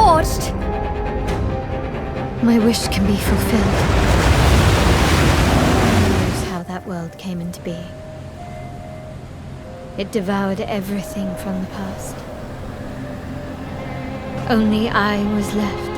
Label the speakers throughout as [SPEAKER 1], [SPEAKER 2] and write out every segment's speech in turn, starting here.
[SPEAKER 1] forged. My wish can be fulfilled. Who knows how that world came into being? It devoured everything from the past. Only I was left.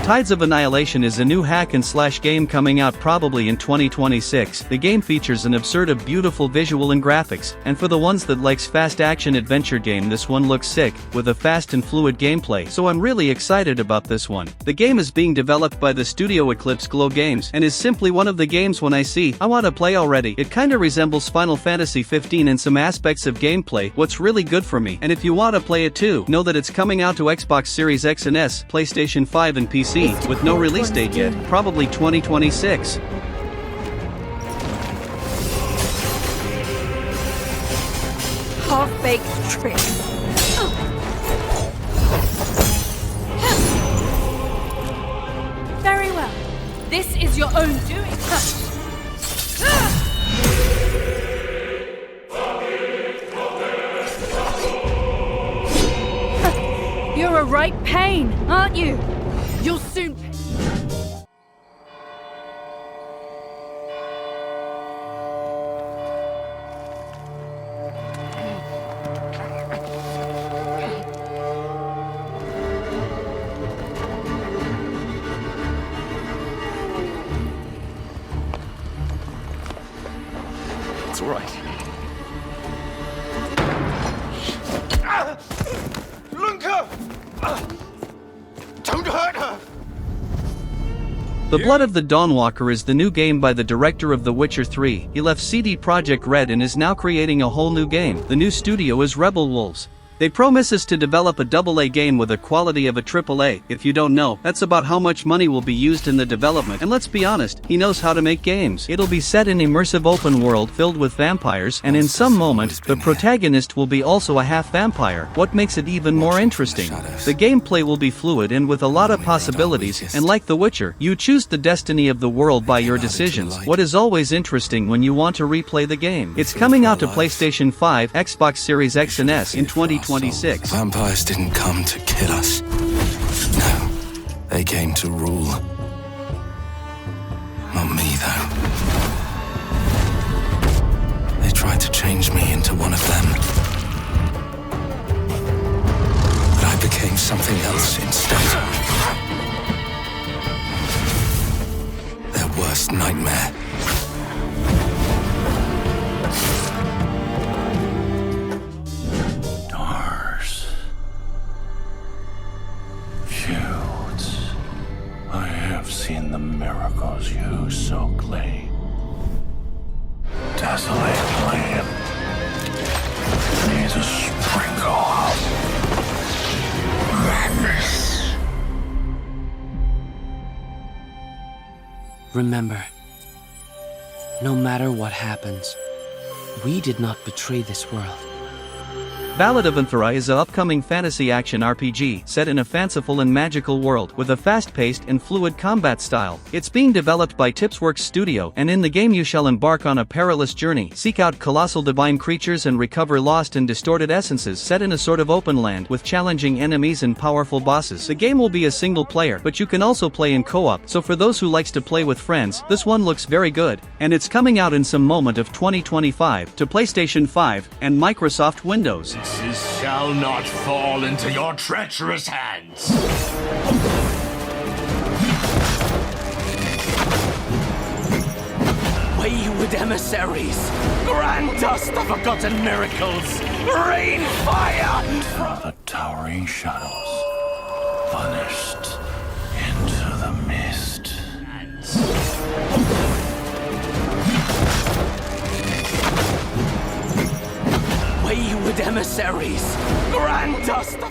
[SPEAKER 2] Tides of Annihilation is a new hack-and-slash game coming out probably in 2026. The game features an absurd of beautiful visual and graphics, and for the ones that likes fast action adventure game, this one looks sick, with a fast and fluid gameplay, so I'm really excited about this one. The game is being developed by the studio Eclipse Glow Games, and is simply one of the games when I see, I want to play already. It kinda resembles Final Fantasy 15 in some aspects of gameplay, what's really good for me, and if you want to play it too, know that it's coming out to Xbox Series X and S, PlayStation 5 and PC. With no release date yet, probably 2026.
[SPEAKER 1] Half-baked trick.
[SPEAKER 3] Very well. This is your own doing. You're a right pain, aren't you? You'll soon...
[SPEAKER 4] It's all right.
[SPEAKER 5] Lunka! Don't hurt her!
[SPEAKER 2] The Blood of the Dawnwalker is the new game by the director of The Witcher 3. He left CD Projekt Red and is now creating a whole new game. The new studio is Rebel Wolves. They promise us to develop a AA game with the quality of a AAA. If you don't know, that's about how much money will be used in the development, and let's be honest, he knows how to make games. It'll be set in immersive open world filled with vampires, and in some moment, the protagonist will be also a half vampire. What makes it even more interesting? The gameplay will be fluid and with a lot of possibilities, and like The Witcher, you choose the destiny of the world by your decisions. What is always interesting when you want to replay the game. It's coming out to PlayStation 5, Xbox Series X and S in 2026.
[SPEAKER 4] Vampires didn't come to kill us. No, they came to rule. Not me, though. They tried to change me into one of them. But I became something else instead. Their worst nightmare.
[SPEAKER 5] Seen the miracles you so claim. Desolate land needs a sprinkle of madness.
[SPEAKER 6] Remember, no matter what happens, we did not betray this world.
[SPEAKER 2] Ballad of Anthora is an upcoming fantasy action RPG set in a fanciful and magical world with a fast-paced and fluid combat style. It's being developed by Tipsworks Studio, and in the game you shall embark on a perilous journey, seek out colossal divine creatures and recover lost and distorted essences, set in a sort of open land with challenging enemies and powerful bosses. The game will be a single player, but you can also play in co-op, so for those who likes to play with friends, this one looks very good, and it's coming out in some moment of 2025 to PlayStation 5 and Microsoft Windows.
[SPEAKER 5] This shall not fall into your treacherous hands.
[SPEAKER 6] Wayward emissaries, grant us the forgotten miracles, rain fire
[SPEAKER 5] From the towering shadows, vanished into the mist.
[SPEAKER 6] Wayward emissaries, grant us the...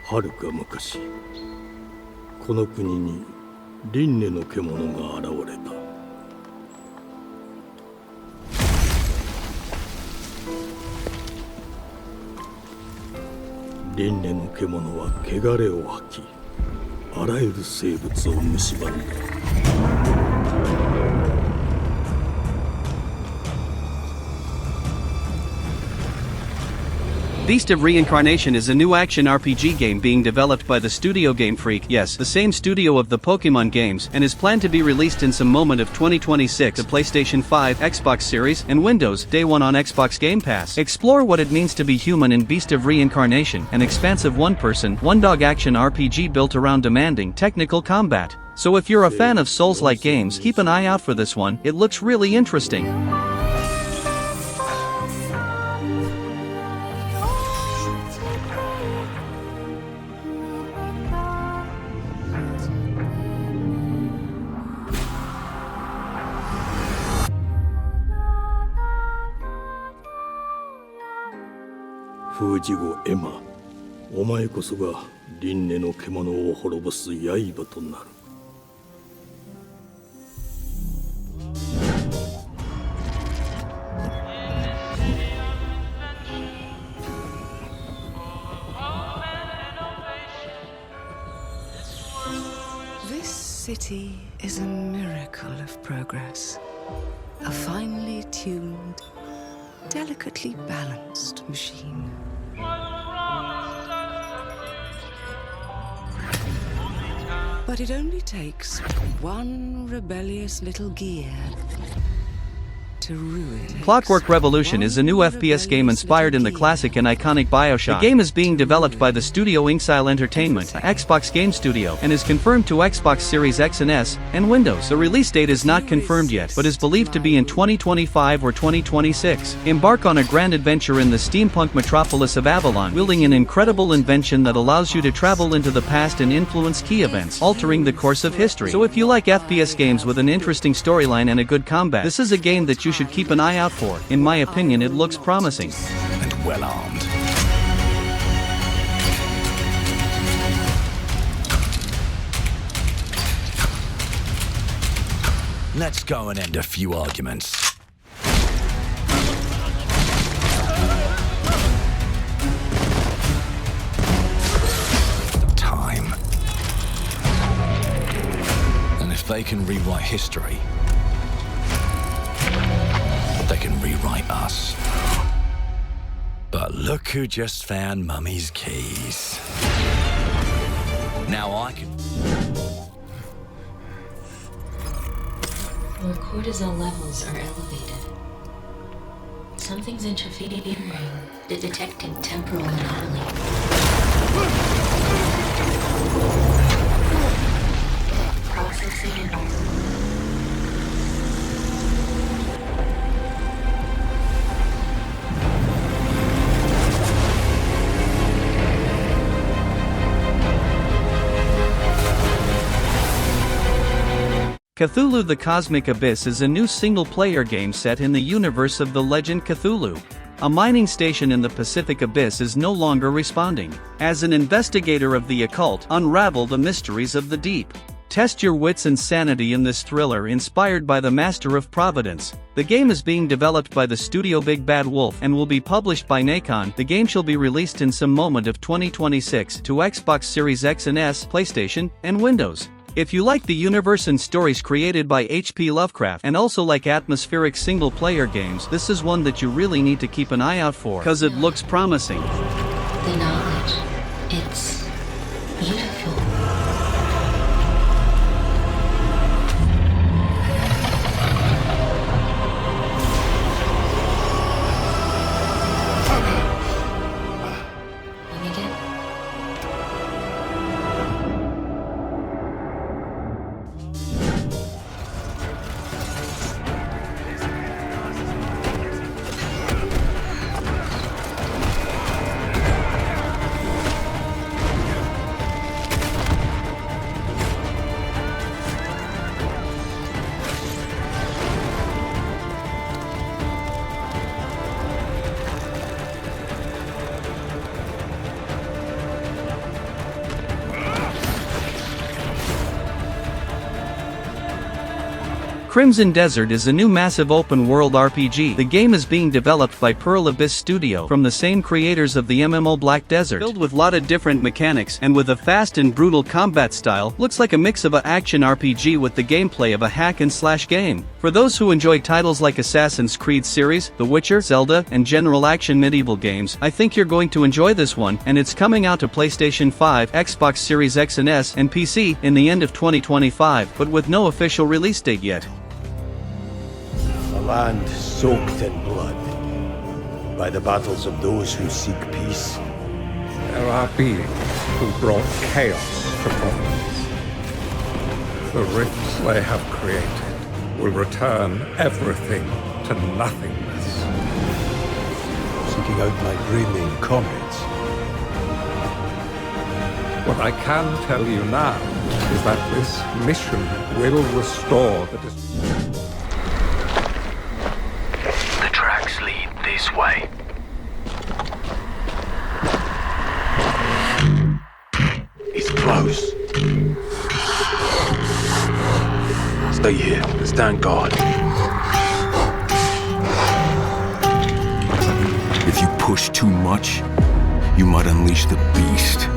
[SPEAKER 7] 遥か昔、この国に輪廻の獣が現れた。輪廻の獣は汚れを吐き、あらゆる生物を蝕んだ。
[SPEAKER 2] Beast of Reincarnation is a new action RPG game being developed by the studio Game Freak, yes, the same studio of the Pokemon games, and is planned to be released in some moment of 2026 to PlayStation 5, Xbox Series, and Windows, Day 1 on Xbox Game Pass. Explore what it means to be human in Beast of Reincarnation, an expansive one-person, one-dog action RPG built around demanding technical combat. So if you're a fan of Souls-like games, keep an eye out for this one, it looks really interesting.
[SPEAKER 7] Fuji go Emma, お前こそが輪廻の獣を滅ぼす刃となる。
[SPEAKER 8] This city is a miracle of progress. A finely tuned, delicately balanced machine. But it only takes one rebellious little gear to ruin it.
[SPEAKER 2] Clockwork Revolution is a new FPS game inspired in the classic and iconic BioShock. The game is being developed by the studio Inxile Entertainment, an Xbox game studio, and is confirmed to Xbox Series X and S, and Windows. The release date is not confirmed yet, but is believed to be in 2025 or 2026. Embark on a grand adventure in the steampunk metropolis of Avalon, wielding an incredible invention that allows you to travel into the past and influence key events, altering the course of history. So if you like FPS games with an interesting storyline and a good combat, this is a game that you should keep an eye out for. In my opinion, it looks promising.
[SPEAKER 4] And well armed. Let's go and end a few arguments. Time. And if they can rewrite history, they can rewrite us. But look who just found Mummy's keys. Now I can...
[SPEAKER 9] Your cortisol levels are elevated. Something's interfering, detecting temporal anomaly. Processing.
[SPEAKER 2] Cthulhu: The Cosmic Abyss is a new single-player game set in the universe of the legend Cthulhu. A mining station in the Pacific Abyss is no longer responding. As an investigator of the occult, unravel the mysteries of the deep. Test your wits and sanity in this thriller inspired by the Master of Providence. The game is being developed by the studio Big Bad Wolf and will be published by Nacon. The game shall be released in some moment of 2026 to Xbox Series X and S, PlayStation, and Windows. If you like the universe and stories created by H.P. Lovecraft and also like atmospheric single-player games, this is one that you really need to keep an eye out for, cause it looks promising.
[SPEAKER 9] The knowledge, it's beautiful.
[SPEAKER 2] Crimson Desert is a new massive open-world RPG. The game is being developed by Pearl Abyss Studio from the same creators of the MMO Black Desert. Filled with lot of different mechanics and with a fast and brutal combat style, looks like a mix of a action RPG with the gameplay of a hack and slash game. For those who enjoy titles like Assassin's Creed series, The Witcher, Zelda, and general action medieval games, I think you're going to enjoy this one, and it's coming out to PlayStation 5, Xbox Series X and S, and PC in the end of 2025, but with no official release date yet.
[SPEAKER 7] A land soaked in blood by the battles of those who seek peace.
[SPEAKER 10] There are beings who brought chaos to province. The rifts they have created will return everything to nothingness.
[SPEAKER 7] Seeking out my dreaming comrades.
[SPEAKER 10] What I can tell you now is that this mission will restore the
[SPEAKER 5] The tracks lead this way.
[SPEAKER 7] It's close. Stay here. Stand guard.
[SPEAKER 11] If you push too much, you might unleash the beast.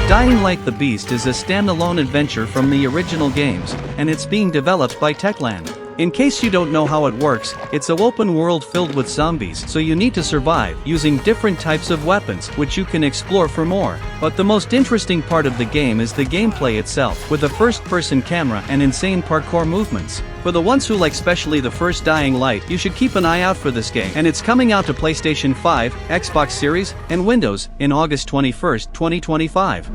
[SPEAKER 2] Dying Like the Beast is a standalone adventure from the original games, and it's being developed by Techland. In case you don't know how it works, it's an open world filled with zombies, so you need to survive using different types of weapons, which you can explore for more. But the most interesting part of the game is the gameplay itself, with a first-person camera and insane parkour movements. For the ones who like especially the first Dying Light, you should keep an eye out for this game, and it's coming out to PlayStation 5, Xbox Series, and Windows in August 21st, 2025.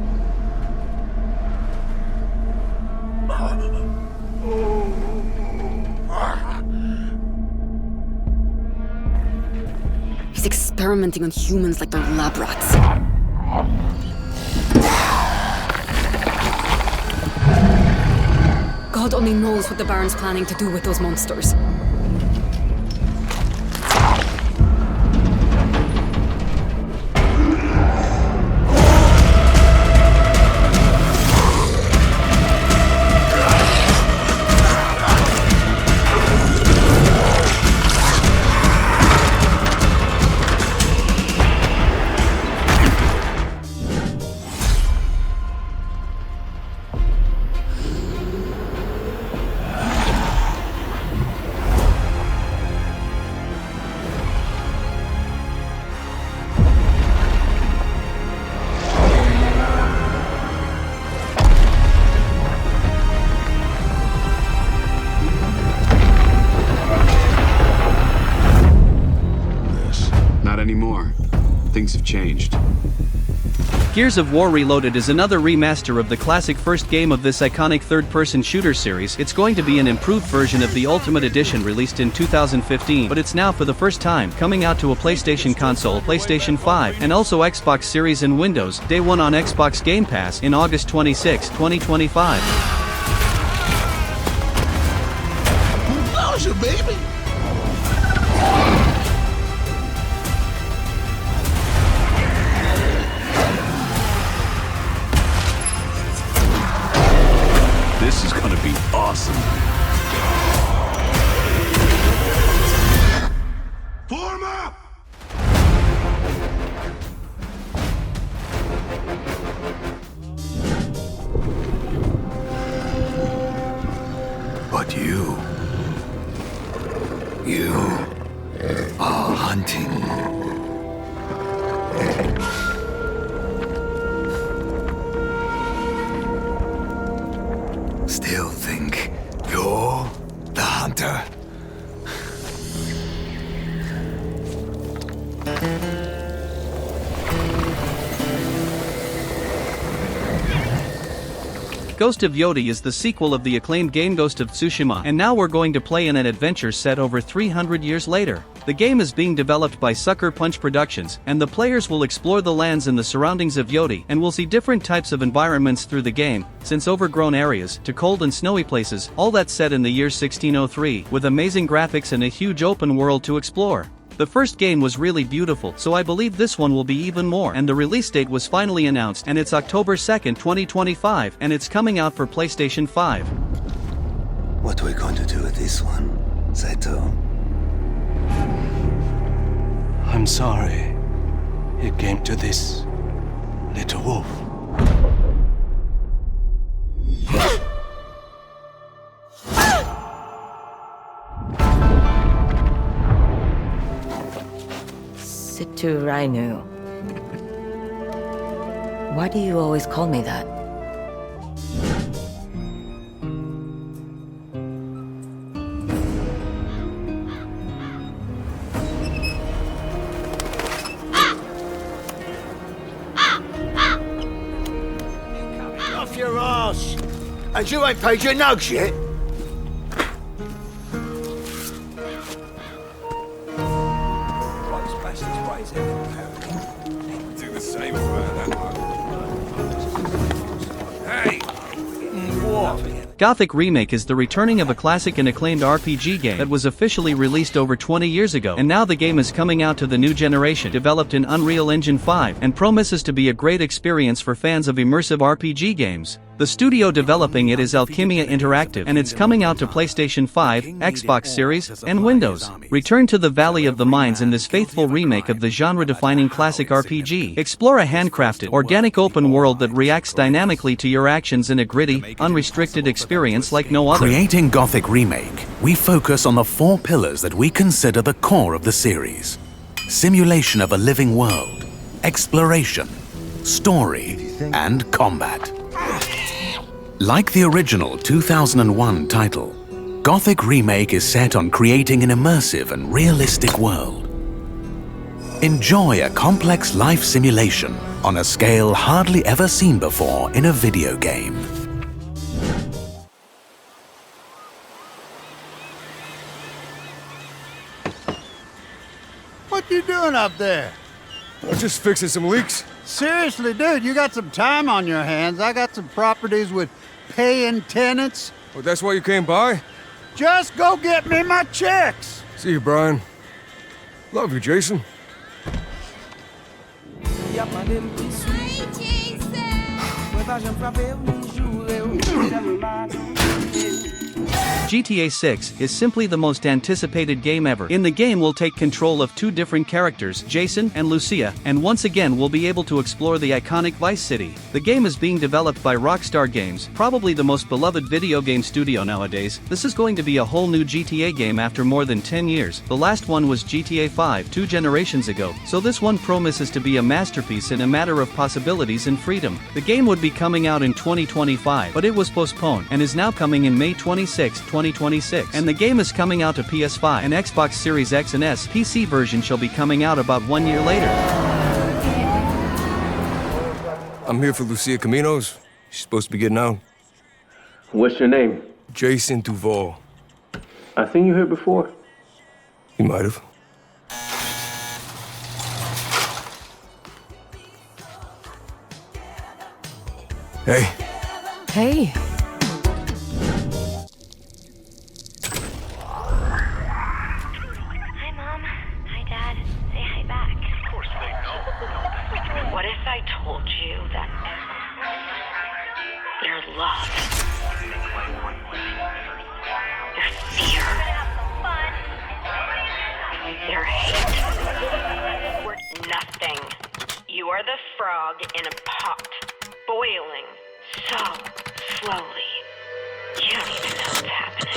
[SPEAKER 1] He's experimenting on humans like they're lab rats. God only knows what the Baron's planning to do with those monsters.
[SPEAKER 12] Anymore. Things have changed.
[SPEAKER 2] Gears of War Reloaded is another remaster of the classic first game of this iconic third-person shooter series. It's going to be an improved version of the Ultimate Edition released in 2015, but it's now for the first time coming out to a PlayStation console, PlayStation 5, and also Xbox Series and Windows, day one on Xbox Game Pass in August 26, 2025.
[SPEAKER 7] Nausea, baby!
[SPEAKER 11] This is gonna be awesome.
[SPEAKER 7] Form up!
[SPEAKER 11] But you are hunting. Still think you're the hunter?
[SPEAKER 2] Ghost of Yodi is the sequel of the acclaimed game Ghost of Tsushima, and now we're going to play in an adventure set over 300 years later. The game is being developed by Sucker Punch Productions, and the players will explore the lands and the surroundings of Yodi, and will see different types of environments through the game, since overgrown areas to cold and snowy places, all that set in the year 1603, with amazing graphics and a huge open world to explore. The first game was really beautiful, so I believe this one will be even more, and the release date was finally announced, and it's October 2nd, 2025, and it's coming out for PlayStation 5.
[SPEAKER 11] What are we going to do with this one, Saito?
[SPEAKER 7] I'm sorry. It came to this, little wolf.
[SPEAKER 13] Situ Rainu. Why do you always call me that?
[SPEAKER 14] Off your ass! And you ain't paid your nugs yet?
[SPEAKER 10] Do the same for that one. Hey! What?
[SPEAKER 2] Gothic Remake is the returning of a classic and acclaimed RPG game that was officially released over 20 years ago, and now the game is coming out to the new generation, developed in Unreal Engine 5, and promises to be a great experience for fans of immersive RPG games. The studio developing it is Alchemia Interactive, and it's coming out to PlayStation 5, Xbox Series, and Windows. Return to the Valley of the Minds in this faithful remake of the genre-defining classic RPG. Explore a handcrafted, organic open world that reacts dynamically to your actions in a gritty, unrestricted experience like no other.
[SPEAKER 15] Creating Gothic Remake, we focus on the 4 pillars that we consider the core of the series. Simulation of a living world, exploration, story, and combat. Like the original 2001 title, Gothic Remake is set on creating an immersive and realistic world. Enjoy a complex life simulation on a scale hardly ever seen before in a video game.
[SPEAKER 16] What you doing up there?
[SPEAKER 17] I'm just fixing some leaks.
[SPEAKER 16] Seriously, dude, you got some time on your hands. I got some properties with paying tenants.
[SPEAKER 17] Oh, that's why you came by?
[SPEAKER 16] Just go get me my checks.
[SPEAKER 17] See you, Brian. Love you, Jason.
[SPEAKER 2] GTA 6 is simply the most anticipated game ever. In the game, we'll take control of 2 different characters, Jason and Lucia, and once again we'll be able to explore the iconic Vice City. The game is being developed by Rockstar Games, probably the most beloved video game studio nowadays. This is going to be a whole new GTA game after more than 10 years. The last one was GTA 5 2 generations ago, so this one promises to be a masterpiece in a matter of possibilities and freedom. The game would be coming out in 2025, but it was postponed, and is now coming in May 26, 2026. And the game is coming out to PS5 and Xbox Series X and S. PC version shall be coming out about 1 year later.
[SPEAKER 17] I'm here for Lucia Caminos. She's supposed to be getting out.
[SPEAKER 18] What's your name?
[SPEAKER 17] Jason Duval.
[SPEAKER 18] I think you heard before.
[SPEAKER 17] You might have. Hey.
[SPEAKER 13] Hey.
[SPEAKER 19] Hi, Mom. Hi, Dad. Say hi back. Of course they know. What if I told you that their love, their fear, their hate were nothing? You are the frog in a pot, boiling so slowly. You don't even know what's happening.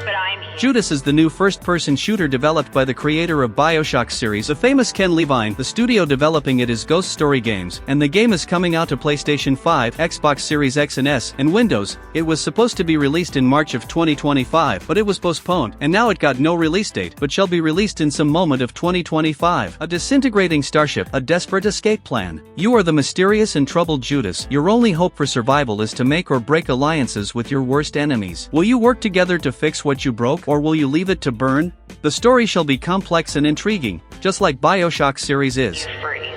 [SPEAKER 19] But I'm here.
[SPEAKER 2] Judas is the new first-person shooter developed by the creator of BioShock series, the famous Ken Levine. The studio developing it is Ghost Story Games, and the game is coming out to PlayStation 5, Xbox Series X and S, and Windows. It was supposed to be released in March of 2025, but it was postponed, and now it got no release date, but shall be released in some moment of 2025. A disintegrating starship, a desperate escape plan. You are the mysterious and troubled Judas. Your only hope for survival is to make or break alliances with your worst enemies. Will you work together to fix what you broke, or will you leave it to burn? The story shall be complex and intriguing, just like BioShock series is.
[SPEAKER 19] Free.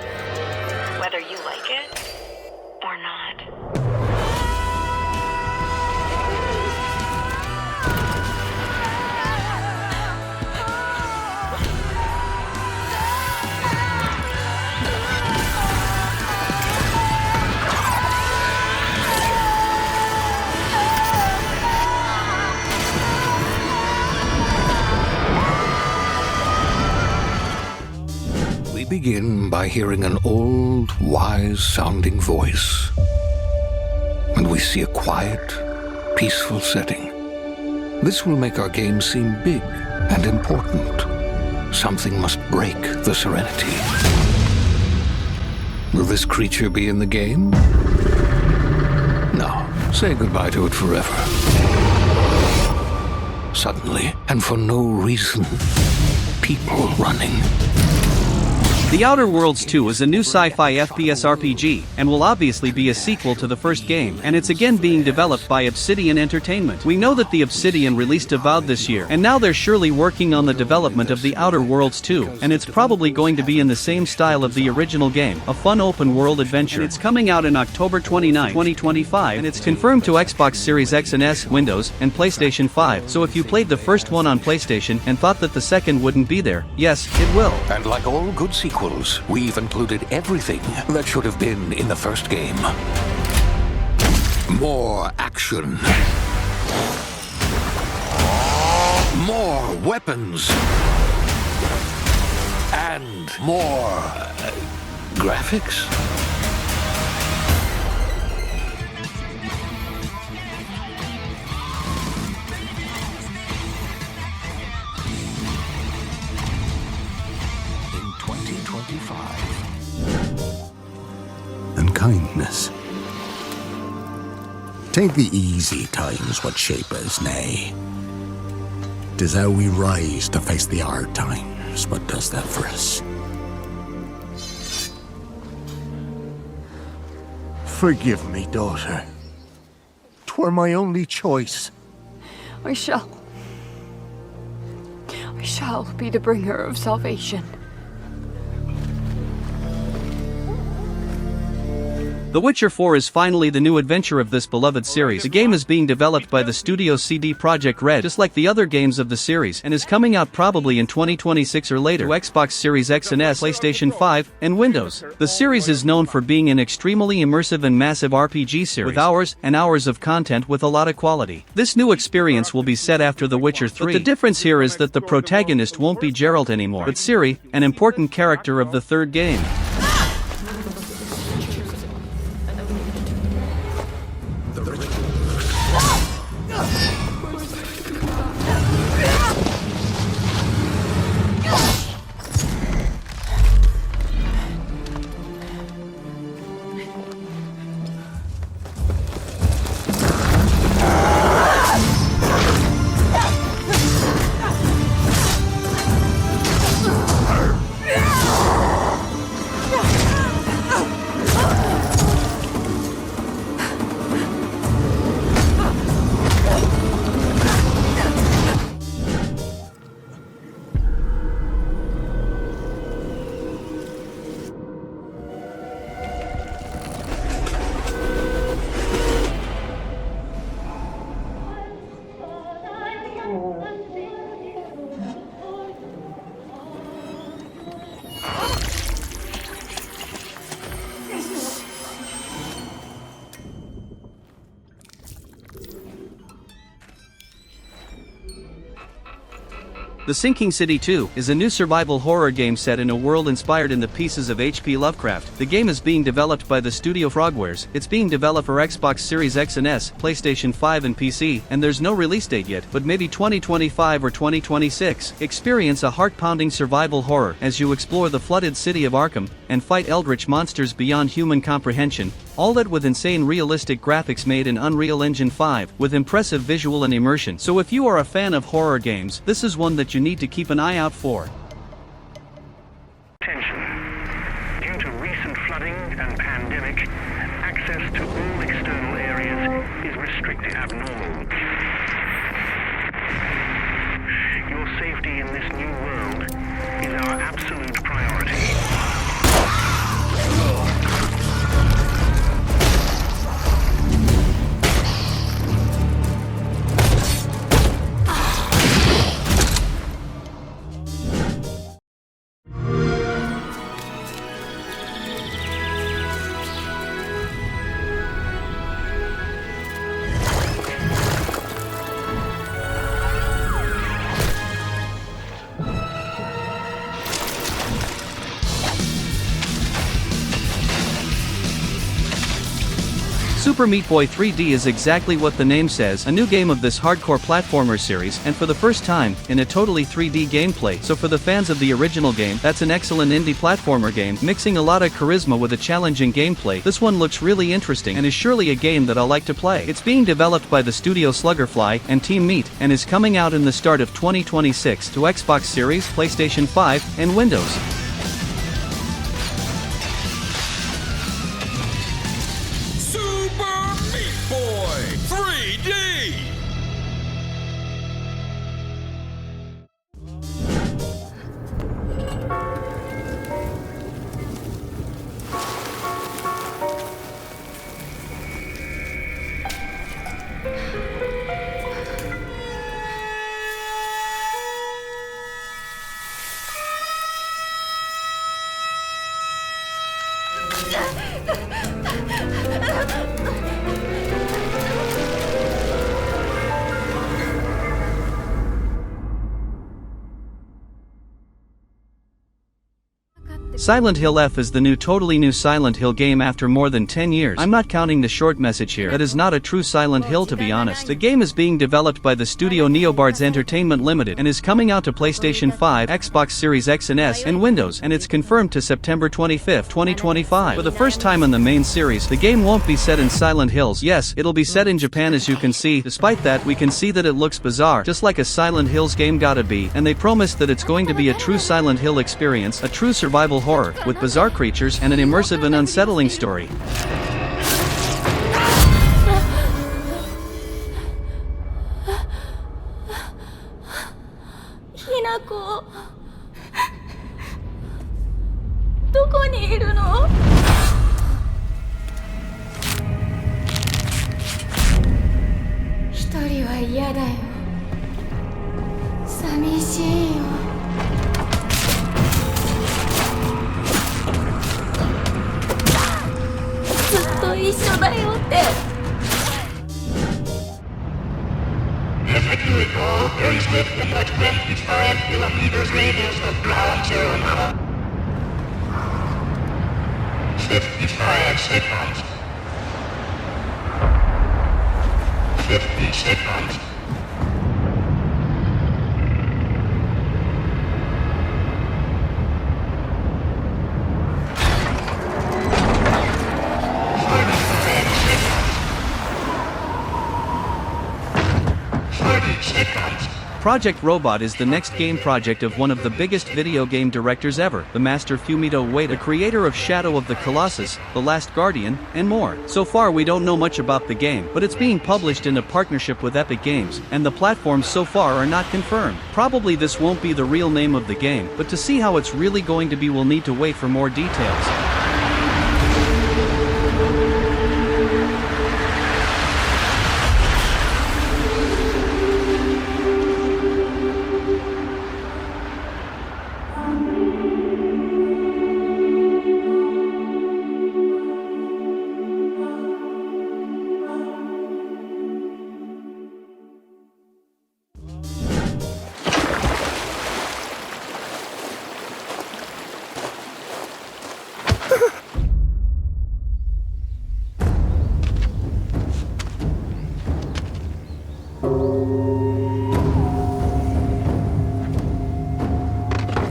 [SPEAKER 19] Whether you like it or not.
[SPEAKER 11] We begin by hearing an old, wise-sounding voice. and we see a quiet, peaceful setting. This will make our game seem big and important. Something must break the serenity. Will this creature be in the game? No. Say goodbye to it forever. Suddenly, and for no reason, people running.
[SPEAKER 2] The Outer Worlds 2 is a new sci-fi FPS RPG, and will obviously be a sequel to the first game, and it's again being developed by Obsidian Entertainment. We know that the Obsidian released Avowed this year, and now they're surely working on the development of the Outer Worlds 2, and it's probably going to be in the same style of the original game, a fun open-world adventure. And it's coming out in October 29, 2025, and it's confirmed to Xbox Series X and S, Windows, and PlayStation 5, so if you played the first one on PlayStation and thought that the second wouldn't be there, yes, it will.
[SPEAKER 11] And like all good sequels, we've included everything that should have been in the first game. More action. More weapons. And more graphics.
[SPEAKER 15] And kindness. Take the easy times what shape us, nay. 'Tis how we rise to face the hard times what does that for us.
[SPEAKER 14] Forgive me, daughter. 'Twere my only choice.
[SPEAKER 3] I shall be the bringer of salvation.
[SPEAKER 2] The Witcher 4 is finally the new adventure of this beloved series. The game is being developed by the studio CD Projekt Red, just like the other games of the series, and is coming out probably in 2026 or later to Xbox Series X and S, PlayStation 5, and Windows. The series is known for being an extremely immersive and massive RPG series, with hours and hours of content with a lot of quality. This new experience will be set after The Witcher 3. But the difference here is that the protagonist won't be Geralt anymore, but Ciri, an important character of the third game. The Sinking City 2 is a new survival horror game set in a world inspired in the pieces of H.P. Lovecraft. The game is being developed by the studio Frogwares. It's being developed for Xbox Series X and S, PlayStation 5 and PC, and there's no release date yet, but maybe 2025 or 2026. Experience a heart-pounding survival horror as you explore the flooded city of Arkham and fight eldritch monsters beyond human comprehension. All that with insane realistic graphics made in Unreal Engine 5, with impressive visual and immersion. So if you are a fan of horror games, this is one that you need to keep an eye out for.
[SPEAKER 20] Attention. Due to recent flooding and pandemic, access to all external areas is restricted abnormal. Your safety in this new world is our absolute priority.
[SPEAKER 2] Super Meat Boy 3D is exactly what the name says, a new game of this hardcore platformer series, and for the first time, in a totally 3D gameplay. So for the fans of the original game, that's an excellent indie platformer game, mixing a lot of charisma with a challenging gameplay. This one looks really interesting and is surely a game that I'll like to play. It's being developed by the studio Sluggerfly and Team Meat, and is coming out in the start of 2026 to Xbox Series, PlayStation 5, and Windows. Silent Hill F is the totally new Silent Hill game after more than 10 years. I'm not counting the short message here. That is not a true Silent Hill, to be honest. The game is being developed by the studio Neobards Entertainment Limited and is coming out to PlayStation 5, Xbox Series X and S, and Windows, and it's confirmed to September 25, 2025. For the first time in the main series, the game won't be set in Silent Hills. Yes, it'll be set in Japan, as you can see. Despite that, we can see that it looks bizarre, just like a Silent Hills game gotta be, and they promised that it's going to be a true Silent Hill experience, a true survival horror, with bizarre creatures and an immersive and unsettling story.
[SPEAKER 1] Hinako, どこにいるの? 一人は嫌だよ。寂しいよ。 ずっと一緒だよって。
[SPEAKER 5] If you recall, there is within a 25 kilometers radius of ground zero now. 55 seconds. 50 seconds. 30 seconds.
[SPEAKER 2] Project Robot is the next game project of one of the biggest video game directors ever, the master Fumito Ueda, creator of Shadow of the Colossus, The Last Guardian, and more. So far we don't know much about the game, but it's being published in a partnership with Epic Games, and the platforms so far are not confirmed. Probably this won't be the real name of the game, but to see how it's really going to be we'll need to wait for more details.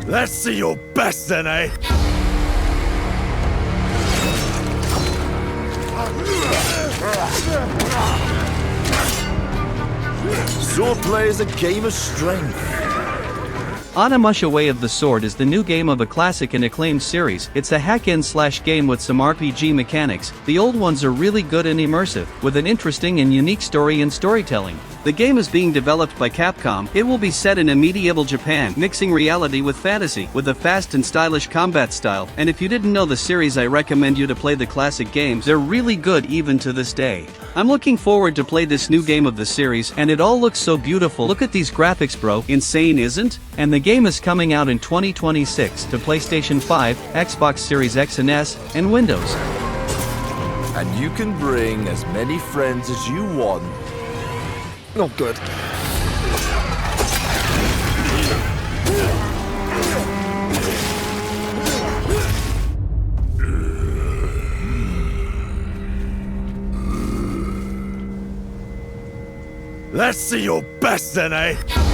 [SPEAKER 14] Let's see your best then, eh? Swordplay is a game of strength.
[SPEAKER 2] Onimusha Way of the Sword is the new game of a classic and acclaimed series. It's a hack-and-slash game with some RPG mechanics. The old ones are really good and immersive, with an interesting and unique story and storytelling. The game is being developed by Capcom. It will be set in a medieval Japan, mixing reality with fantasy, with a fast and stylish combat style. And if you didn't know the series, I recommend you to play the classic games. They're really good even to this day. I'm looking forward to play this new game of the series, and it all looks so beautiful. Look at these graphics, bro. Insane, isn't? And the game is coming out in 2026 to PlayStation 5, Xbox Series X and S, and Windows.
[SPEAKER 14] And you can bring as many friends as you want. Oh, good. Let's see your best then, eh?